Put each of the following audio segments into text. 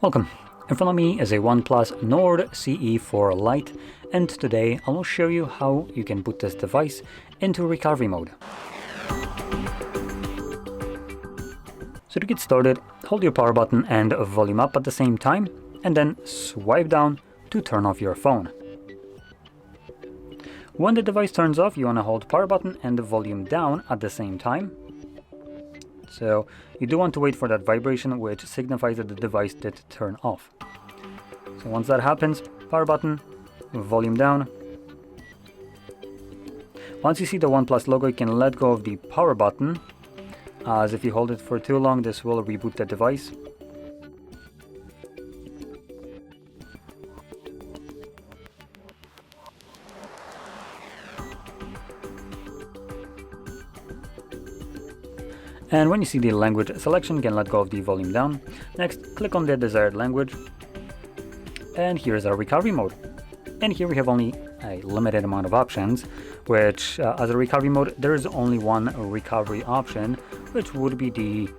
Welcome. In front of me is a OnePlus Nord CE for Lite, and today I will show you how you can put this device into recovery mode. So to get started, hold your power button and volume up at the same time, and then swipe down to turn off your phone. When the device turns off, you want to hold power button and the volume down at the same time. So you do want to wait for that vibration, which signifies that the device did turn off. So once that happens, power button, volume down. Once you see the OnePlus logo, you can let go of the power button, as if you hold it for too long, this will reboot the device. And when you see the language selection, you can let go of the volume down. Next, click on the desired language. And here's our recovery mode. And here we have only a limited amount of options, which as a recovery mode, there is only one recovery option, which would be the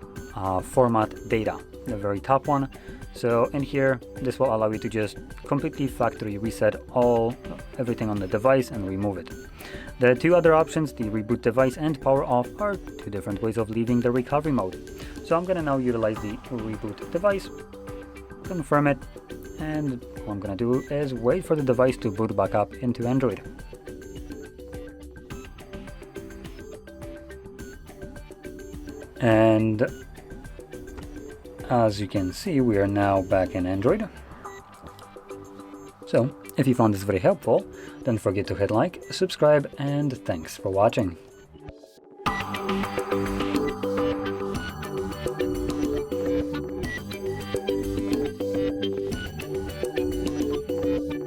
format data, the very top one. So in here, this will allow you to just completely factory reset everything on the device and remove it. The two other options, the reboot device and power off, are two different ways of leaving the recovery mode. So I'm going to now utilize the reboot device, confirm it, and what I'm going to do is wait for the device to boot back up into Android. And as you can see, we are now back in Android. So if you found this very helpful, don't forget to hit like, subscribe, and thanks for watching.